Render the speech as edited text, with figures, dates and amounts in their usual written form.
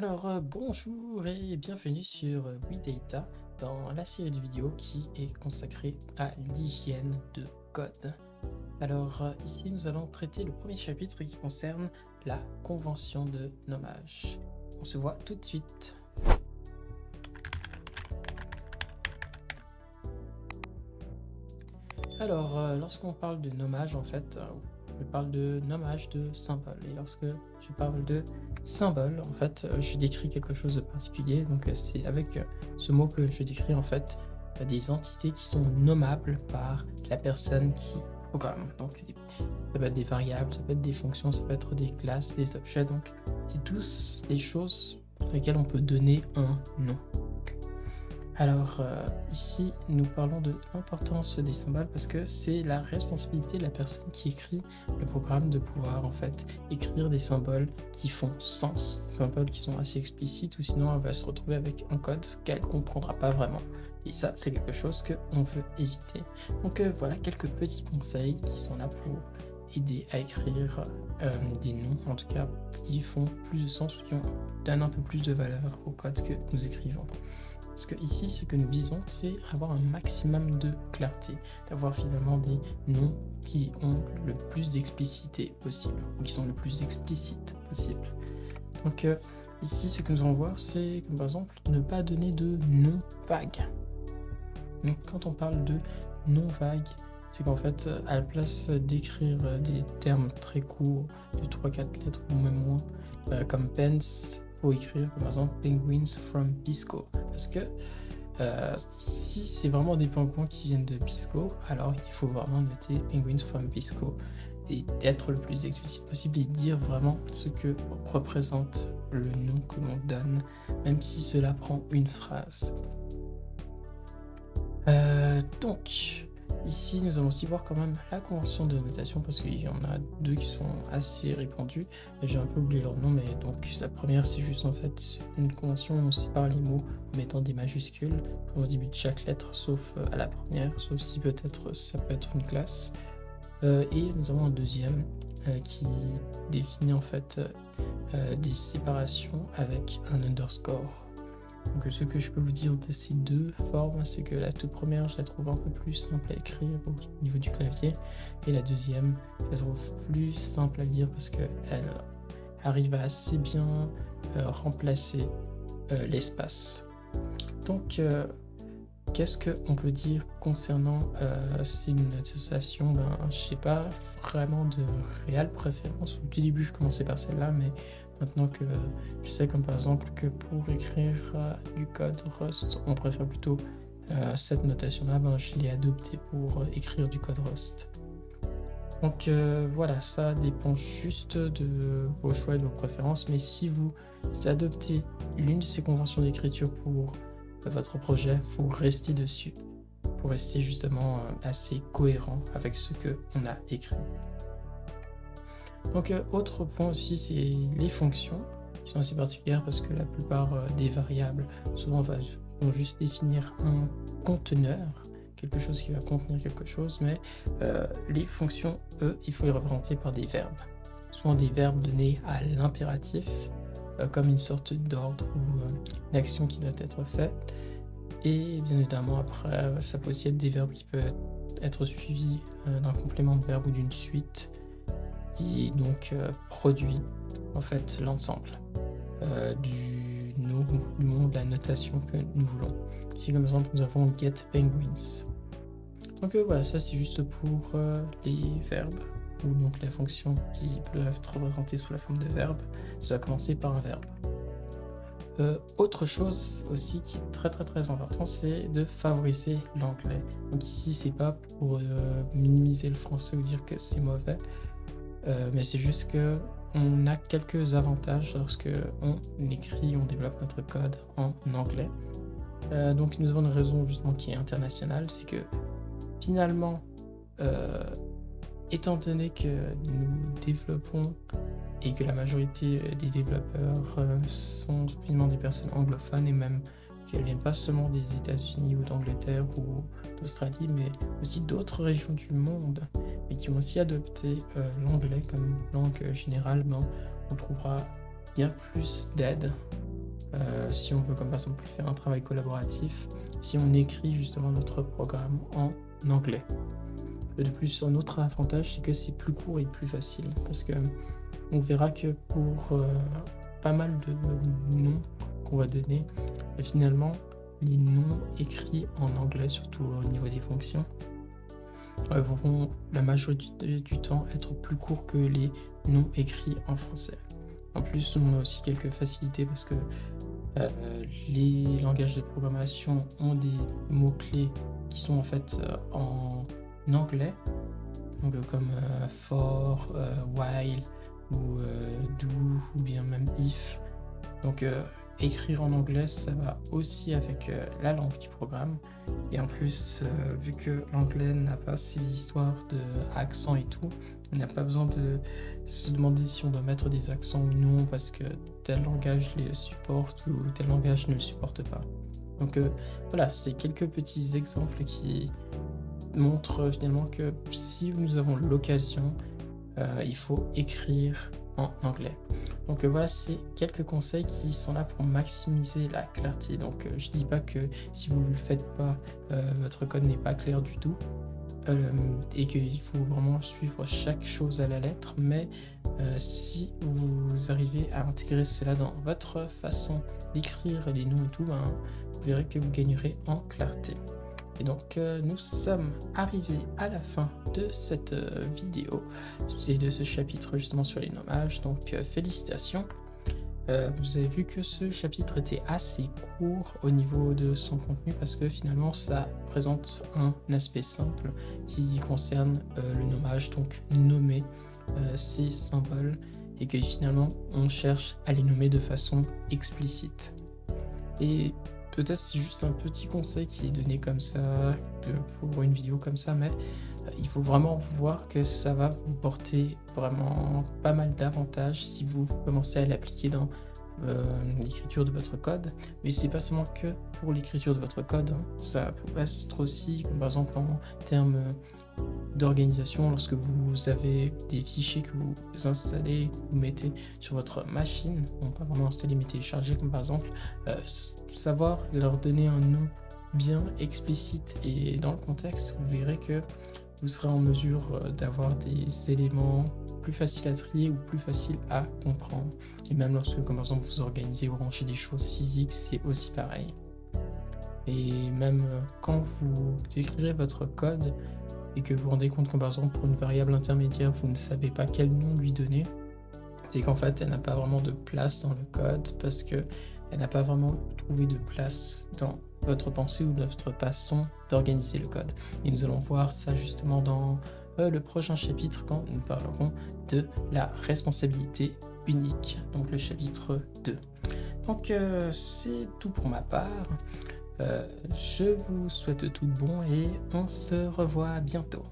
Bonjour et bienvenue sur WeData dans la série de vidéos qui est consacrée à l'hygiène de code. Ici, nous allons traiter le premier chapitre qui concerne la convention de nommage. On se voit tout de suite. Lorsqu'on parle de nommage, je parle de nommage de symbole. Et lorsque je parle de symbole, je décris quelque chose de particulier. Donc, c'est avec ce mot que je décris des entités qui sont nommables par la personne qui programme. Donc, ça peut être des variables, ça peut être des fonctions, ça peut être des classes, des objets. Donc, c'est tous des choses pour lesquelles on peut donner un nom. Ici, nous parlons de l'importance des symboles parce que c'est la responsabilité de la personne qui écrit le programme de pouvoir écrire des symboles qui font sens, des symboles qui sont assez explicites, ou sinon elle va se retrouver avec un code qu'elle comprendra pas vraiment. Et ça, c'est quelque chose qu'on veut éviter. Donc voilà quelques petits conseils qui sont là pour aider à écrire des noms, en tout cas qui font plus de sens ou qui donnent un peu plus de valeur au code que nous écrivons. Parce que ici, ce que nous visons, c'est avoir un maximum de clarté, d'avoir finalement des noms qui ont le plus d'explicité possible, ou qui sont le plus explicites possible. Donc ici, ce que nous allons voir, c'est comme par exemple ne pas donner de nom vague. Donc quand on parle de nom vague, c'est qu'en fait, à la place d'écrire des termes très courts, de 3-4 lettres ou même moins, comme pens, faut écrire par exemple penguins from Bisco, parce que si c'est vraiment des pingouins qui viennent de Bisco, alors il faut vraiment noter penguins from Bisco et être le plus explicite possible et dire vraiment ce que représente le nom que l'on donne, même si cela prend une phrase. Donc ici, nous allons aussi voir quand même la convention de notation parce qu'il y en a deux qui sont assez répandues. J'ai un peu oublié leur nom, mais donc la première, c'est juste une convention où on sépare les mots en mettant des majuscules au début de chaque lettre, sauf à la première, sauf si peut-être ça peut être une classe. Et nous avons un deuxième qui définit des séparations avec un underscore. Donc ce que je peux vous dire de ces deux formes, c'est que la toute première, je la trouve un peu plus simple à écrire au niveau du clavier, et la deuxième, je la trouve plus simple à lire parce qu'elle arrive à assez bien remplacer l'espace. Donc qu'est-ce qu'on peut dire concernant ces notations? Je sais pas vraiment de réelle préférence. Au tout début, je commençais par celle-là, mais maintenant que je sais comme par exemple que pour écrire du code Rust, on préfère plutôt cette notation-là, je l'ai adoptée pour écrire du code Rust. Donc voilà, ça dépend juste de vos choix et de vos préférences, mais si vous adoptez l'une de ces conventions d'écriture pour votre projet, faut rester dessus pour rester justement assez cohérent avec ce qu'on a écrit. Donc autre point aussi, c'est les fonctions qui sont assez particulières parce que la plupart des variables souvent vont juste définir un conteneur, quelque chose qui va contenir quelque chose, mais les fonctions, eux, il faut les représenter par des verbes. Souvent des verbes donnés à l'impératif, comme une sorte d'ordre ou une action qui doit être faite. Et bien évidemment, après, ça peut aussi être des verbes qui peuvent être suivis d'un complément de verbe ou d'une suite qui donc produit l'ensemble du nom de la notation que nous voulons. Ici, comme exemple, nous avons get penguins. Donc voilà, ça c'est juste pour les verbes ou donc les fonctions qui peuvent être représentées sous la forme de verbes. Ça va commencer par un verbe. Autre chose aussi qui est très très très important, c'est de favoriser l'anglais. Donc ici, c'est pas pour minimiser le français ou dire que c'est mauvais, mais c'est juste que on a quelques avantages lorsque on développe notre code en anglais. Donc nous avons une raison justement qui est internationale, c'est que finalement, étant donné que nous développons et que la majorité des développeurs sont finalement des personnes anglophones et même qu'elles viennent pas seulement des États-Unis ou d'Angleterre ou d'Australie, mais aussi d'autres régions du monde, mais qui ont aussi adopté l'anglais comme langue générale, on trouvera bien plus d'aide si on veut comme par exemple faire un travail collaboratif, si on écrit justement notre programme en anglais. Et de plus, un autre avantage, c'est que c'est plus court et plus facile, parce que on verra que pour pas mal de noms qu'on va donner, et finalement, les noms écrits en anglais, surtout au niveau des fonctions, vont la majorité du temps être plus courts que les noms écrits en français. En plus, on a aussi quelques facilités parce que les langages de programmation ont des mots-clés qui sont en fait en anglais, donc comme for, while ou do ou bien même if. Donc écrire en anglais, ça va aussi avec la langue du programme. Et en plus, vu que l'anglais n'a pas ces histoires d'accent et tout, on n'a pas besoin de se demander si on doit mettre des accents ou non parce que tel langage les supporte ou tel langage ne le supporte pas. Donc voilà, c'est quelques petits exemples qui montrent finalement que si nous avons l'occasion, il faut écrire en anglais. Donc voilà, c'est quelques conseils qui sont là pour maximiser la clarté. Donc je dis pas que si vous ne le faites pas, votre code n'est pas clair du tout, et qu'il faut vraiment suivre chaque chose à la lettre, mais si vous arrivez à intégrer cela dans votre façon d'écrire les noms et tout, vous verrez que vous gagnerez en clarté. Et donc nous sommes arrivés à la fin de cette vidéo et de ce chapitre justement sur les nommages, donc félicitations. Vous avez vu que ce chapitre était assez court au niveau de son contenu parce que finalement ça présente un aspect simple qui concerne le nommage, donc nommer ces symboles et que finalement on cherche à les nommer de façon explicite. Et peut-être c'est juste un petit conseil qui est donné comme ça pour une vidéo comme ça, mais il faut vraiment voir que ça va vous porter vraiment pas mal d'avantages si vous commencez à l'appliquer dans l'écriture de votre code. Mais c'est pas seulement que pour l'écriture de votre code, ça peut être aussi, comme par exemple en termes d'organisation, lorsque vous avez des fichiers que vous installez, que vous mettez sur votre machine, bon pas vraiment installer mais télécharger, comme par exemple savoir leur donner un nom bien explicite et dans le contexte, vous verrez que vous serez en mesure d'avoir des éléments plus faciles à trier ou plus faciles à comprendre. Et même lorsque, comme par exemple, vous organisez ou ranger des choses physiques, c'est aussi pareil. Et même quand vous écrirez votre code et que vous vous rendez compte que par exemple pour une variable intermédiaire, vous ne savez pas quel nom lui donner, c'est qu'en fait elle n'a pas vraiment de place dans le code parce que elle n'a pas vraiment trouvé de place dans votre pensée ou votre façon d'organiser le code. Et nous allons voir ça justement dans le prochain chapitre quand nous parlerons de la responsabilité unique, donc le chapitre 2. Donc c'est tout pour ma part. Je vous souhaite tout bon et on se revoit bientôt.